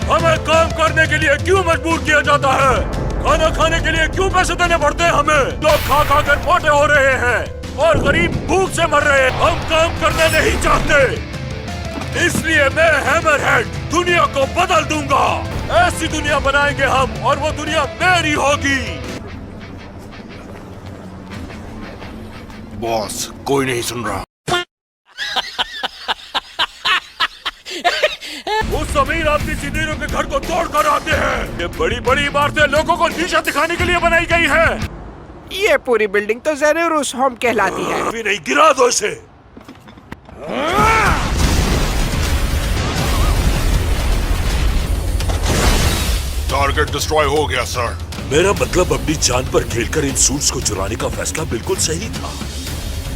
हमें काम करने के लिए क्यों मजबूर किया जाता है? खाना खाने के लिए क्यों पैसे देने पड़ते हैं हमें? लोग खा खा कर मोटे हो रहे हैं और गरीब भूख से मर रहे हैं। हम काम करना नहीं चाहते, इसलिए मैं हैमरहेड दुनिया को बदल दूंगा। ऐसी दुनिया बनाएंगे हम और वो दुनिया मेरी होगी। बॉस, कोई नहीं सुन रहा। उस अमीर आदमी सीनीरों के घर को तोड़ कर आते हैं। ये बड़ी बड़ी इमारतें लोगों को नीचा दिखाने के लिए बनाई गई है। ये पूरी बिल्डिंग तो ज़ेनोरूस होम कहलाती है। अभी नहीं, गिरा दो इसे। टारगेट डिस्ट्रॉय हो गया सर। मेरा मतलब अपनी जान पर खेलकर इन सूट्स को चुराने का फैसला बिल्कुल सही था।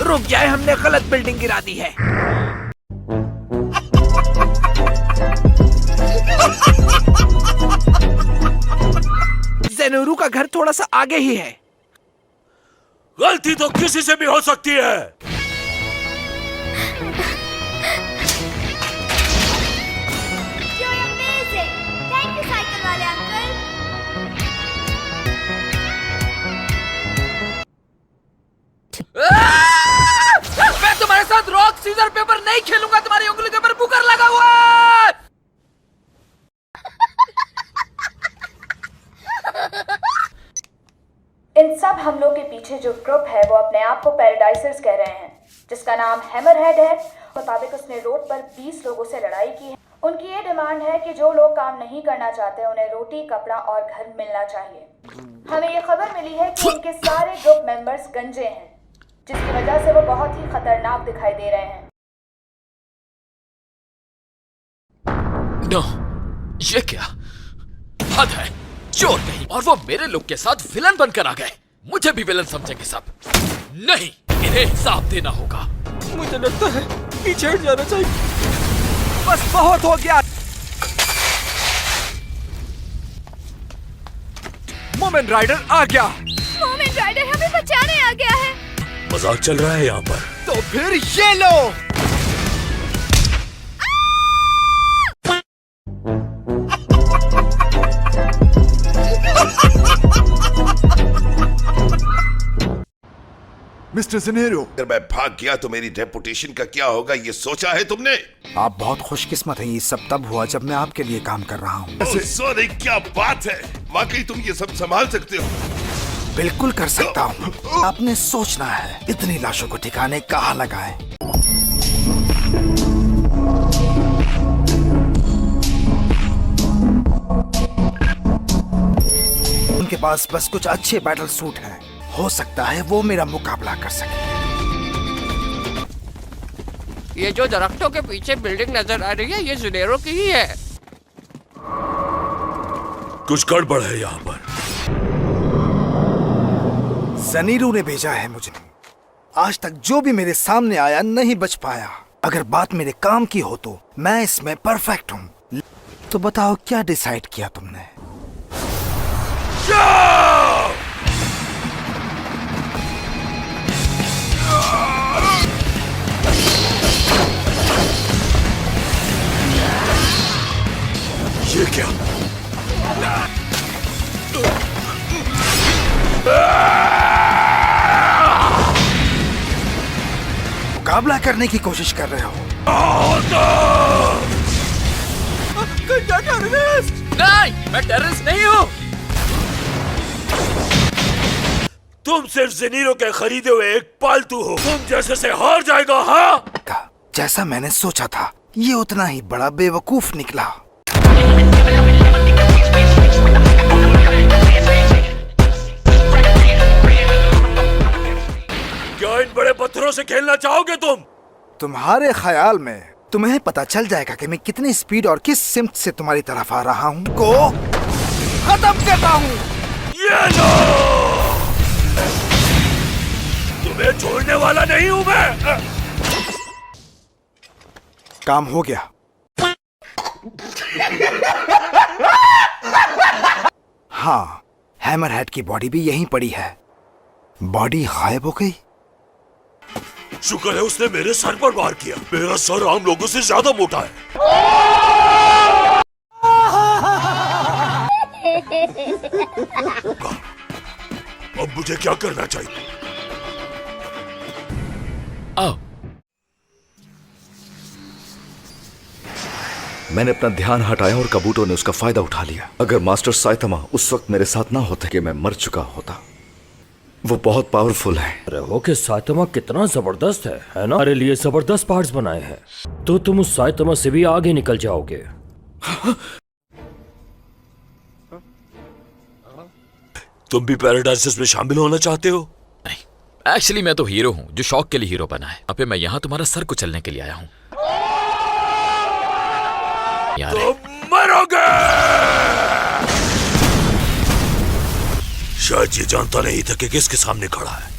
रुक जाए, हमने गलत बिल्डिंग गिरा दी है। ज़ेनोरू का घर थोड़ा सा आगे ही है। गलती तो किसी से भी हो सकती है। You're amazing. Thank you, cycle वाले अंकल। मैं तुम्हारे साथ रॉक सीजर पेपर नहीं खेलूंगा। तुम्हारी उंगली के ऊपर बुकर लगा हुआ है। इन सब हमलों के पीछे जो ग्रुप है वो अपने आप को पैराडाइजर्स कह रहे हैं, जिसका नाम हैमरहेड है। मुताबिक उसने रोड पर 20 लोगों से लड़ाई की है। उनकी ये डिमांड है कि जो लोग काम नहीं करना चाहते उन्हें रोटी, कपड़ा और घर मिलना चाहिए। हमें ये खबर मिली है कि उनके सारे ग्रुप मेंबर्स गंजे हैं, जिसकी वजह से वो बहुत ही खतरनाक दिखाई दे रहे हैं। नो, ये क्या हद है। चोर नहीं, और वो मेरे लोग के साथ विलन बनकर आ गए। मुझे भी विलन समझेंगे सब। नहीं, इन्हें हिसाब देना होगा। मुझे लगता है पीछे हट जाना चाहिए। बस बहुत हो गया। मोमेंट राइडर आ गया। मोमेंट राइडर हमें बचाने आ गया है। मजाक चल रहा है यहाँ पर। तो फिर ये लो। मिस्टर ज़ेनेरो, अगर मैं भाग गया तो मेरी रेपुटेशन का क्या होगा, ये सोचा है तुमने? आप बहुत खुशकिस्मत हैं। ये सब तब हुआ जब मैं आपके लिए काम कर रहा हूँ। सॉरी, क्या बात है। वाकई तुम ये सब संभाल सकते हो? बिल्कुल कर सकता हूँ। आपने सोचना है इतनी लाशों को ठिकाने कहाँ लगाएं। उनके पास बस कुछ अच्छे बैटल सूट हैं। हो सकता है वो मेरा मुकाबला कर सके। ये जो दरख्तों के पीछे बिल्डिंग नजर आ रही है, ये ज़ेनेरो की ही है। कुछ गड़बड़ है यहाँ पर। ज़ेनेरो ने भेजा है मुझे। आज तक जो भी मेरे सामने आया नहीं बच पाया। अगर बात मेरे काम की हो तो मैं इसमें परफेक्ट हूँ। तो बताओ क्या डिसाइड किया तुमने? ये क्या? मुकाबला करने की कोशिश कर रहे हो? नहीं, मैं टेररिस्ट नहीं हूँ। तुम सिर्फ ज़ेनेरो के खरीदे हुए एक पालतू हो। तुम जैसे से हार जाएगा। हाँ, जैसा मैंने सोचा था, ये उतना ही बड़ा बेवकूफ निकला। क्या इन बड़े पत्थरों से खेलना चाहोगे तुम? तुम्हारे ख्याल में तुम्हें पता चल जाएगा कि मैं कितनी स्पीड और किस सिमत से तुम्हारी तरफ आ रहा हूँ को खत्म करता हूँ। ये लो, तुम्हें छोड़ने वाला नहीं हूँ मैं। काम हो गया। हाँ, हैमरहेड की बॉडी भी यहीं पड़ी है। बॉडी गायब हो गई। शुक्र है उसने मेरे सर पर वार किया। मेरा सर आम लोगों से ज्यादा मोटा है। मुझे क्या करना चाहिए? आओ। मैंने अपना ध्यान हटाया और काबूटो ने उसका फायदा उठा लिया। अगर मास्टर साइतामा उस वक्त मेरे साथ ना होते कि मैं मर चुका होता। वो बहुत पावरफुल है। अरे वो कि साइतामा कितना जबरदस्त है ना? हमारे लिए जबरदस्त पार्ट्स बनाए हैं, तो तुम उस साइतामा से भी आगे निकल जाओगे। तुम भी पैराडाइसिस में शामिल होना चाहते हो? नहीं, एक्चुअली मैं तो हीरो हूँ जो शौक के लिए हीरो बना है। अबे मैं यहाँ तुम्हारा सर कुचलने के लिए आया हूँ। तो मरोगे। शायद ये जानता नहीं था कि किसके सामने खड़ा है।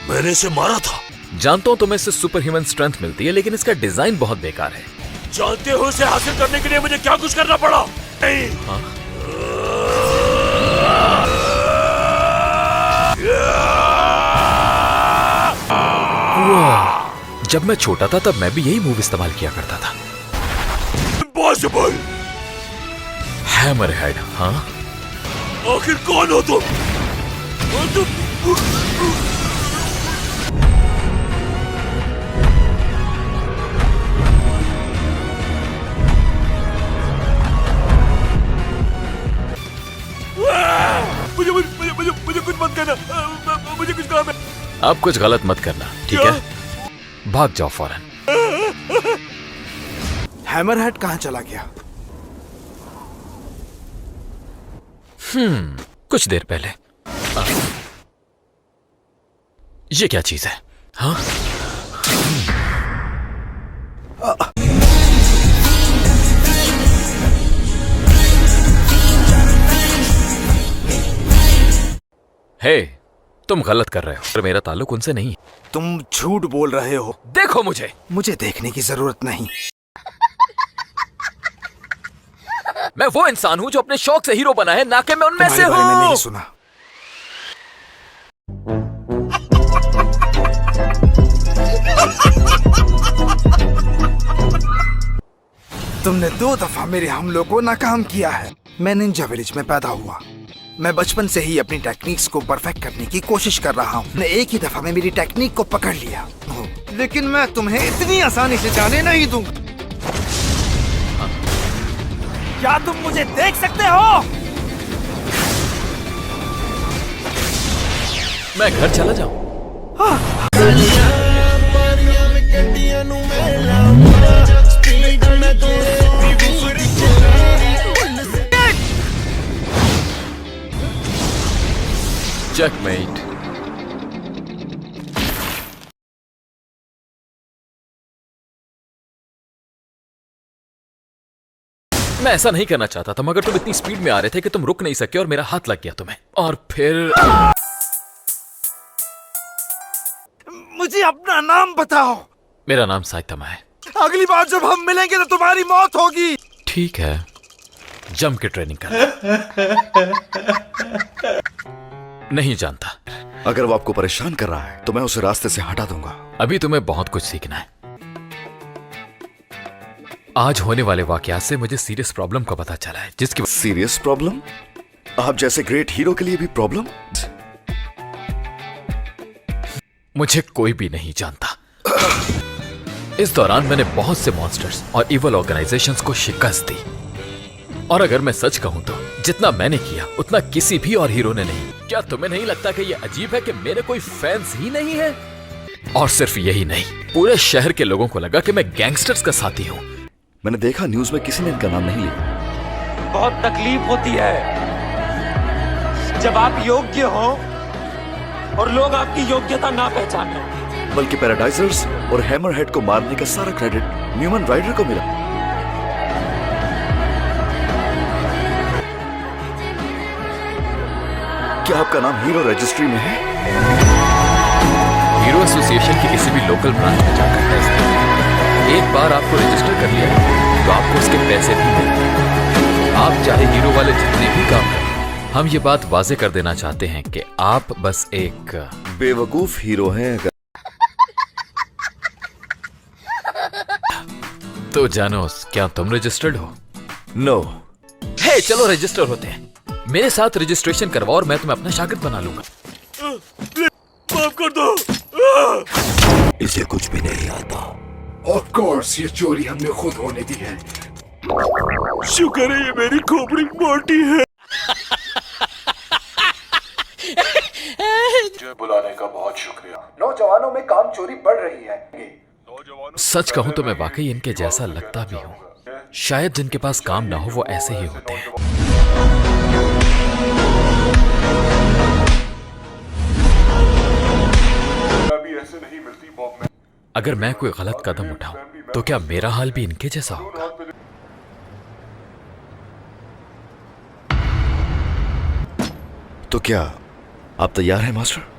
मैंने इसे मारा था। जानता हूँ तुम्हें इससे सुपर ह्यूमन स्ट्रेंथ मिलती है, लेकिन इसका डिजाइन बहुत बेकार है। जानते हो इसे हासिल करने के लिए मुझे क्या कुछ करना पड़ा? नहीं। हाँ? जब मैं छोटा था तब मैं भी यही मूव इस्तेमाल किया करता था। इम्पॉसिबल। हैमरहेड। हाँ? आखिर कौन हो तुम? मुझे कुछ मत करना। मुझे कुछ काम है। अब कुछ गलत मत करना, ठीक है? भाग जाओ फौरन। हैमरहेड कहाँ चला गया? कुछ देर पहले। ये क्या चीज है? हाँ? हे, तुम गलत कर रहे हो। पर मेरा ताल्लुक उनसे नहीं है। तुम झूठ बोल रहे हो। देखो मुझे। मुझे देखने की जरूरत नहीं। मैं वो इंसान हूँ जो अपने शौक से हीरो बना है, ना कि मैं उनमें से तुम्हारे बारे में नहीं हूँ। सुना। तुमने 2 दफा मेरे हमलों को नाकाम किया है। मैं निंजा विलेज में पैदा हुआ। मैं बचपन से ही अपनी टेक्निक्स को परफेक्ट करने की कोशिश कर रहा हूँ। मैं एक ही दफा में मेरी टेक्निक को पकड़ लिया, लेकिन मैं तुम्हें इतनी आसानी से जाने नहीं दूंगा। क्या तुम मुझे देख सकते हो? मैं घर चला जाऊं। चेकमेट। मैं ऐसा नहीं करना चाहता था, मगर तुम इतनी स्पीड में आ रहे थे कि तुम रुक नहीं सके और मेरा हाथ लग गया तुम्हें। और फिर मुझे अपना नाम बताओ। मेरा नाम साइतामा है। अगली बार जब हम मिलेंगे तो तुम्हारी मौत होगी। ठीक है, जम के ट्रेनिंग कर। नहीं जानता। अगर वो आपको परेशान कर रहा है तो मैं उसे रास्ते से हटा दूंगा। अभी तुम्हें बहुत कुछ सीखना है। आज होने वाले वाकयात से मुझे सीरियस प्रॉब्लम का पता चला है, जिसकी सीरियस प्रॉब्लम? आप जैसे ग्रेट हीरो के लिए भी प्रॉब्लम? मुझे कोई भी नहीं जानता। इस दौरान मैंने बहुत से मॉन्स्टर्स और इवल ऑर्गेनाइजेशंस को शिकस्त दी। और अगर मैं सच कहूं तो जितना मैंने किया उतना किसी भी और हीरो ने नहीं। क्या तुम्हें नहीं लगता कि यह अजीब है कि मेरे कोई फैंस ही नहीं है? और सिर्फ यही नहीं, पूरे शहर के लोगों को लगा कि मैं गैंगस्टर्स का साथी हूं। मैंने देखा न्यूज में किसी ने इनका नाम नहीं लिया। बहुत तकलीफ होती है जब आप योग्य हो और लोग आपकी योग्यता ना पहचाने। बल्कि पैराडाइजर्स और हैमरहेड को मारने का सारा क्रेडिट न्यूमन राइडर को मिला। क्या आपका नाम हीरो रजिस्ट्री में है? हीरो एसोसिएशन की किसी भी लोकल ब्रांच में जाकर टेस्ट करें। एक बार आपको रजिस्टर कर लिया तो आपको उसके पैसे भी मिलेंगे। आप चाहे हीरो वाले जितने भी काम करें। हम ये बात वाजे कर देना चाहते हैं कि आप बस एक बेवकूफ हीरो हैं। तो जानोस, क्या तुम रजिस्टर्ड हो? नो। हे, चलो रजिस्टर होते हैं। मेरे साथ रजिस्ट्रेशन करवाओ और मैं तुम्हें अपना शागिर्द बना लूंगा। माफ कर दो। इसे कुछ भी नहीं आता। ऑफ कोर्स ये चोरी हमने खुद होने दी है। शुक्र है ये मेरी खोपड़ी मोटी है। बुलाने का बहुत शुक्रिया। नौजवानों में काम चोरी बढ़ रही है। सच कहूं तो मैं वाकई इनके जैसा लगता भी हूं। शायद जिनके पास काम ना हो वो ऐसे ही होते हैं। अगर मैं कोई गलत कदम उठाऊं तो क्या मेरा हाल भी इनके जैसा होगा? तो क्या आप तैयार हैं मास्टर?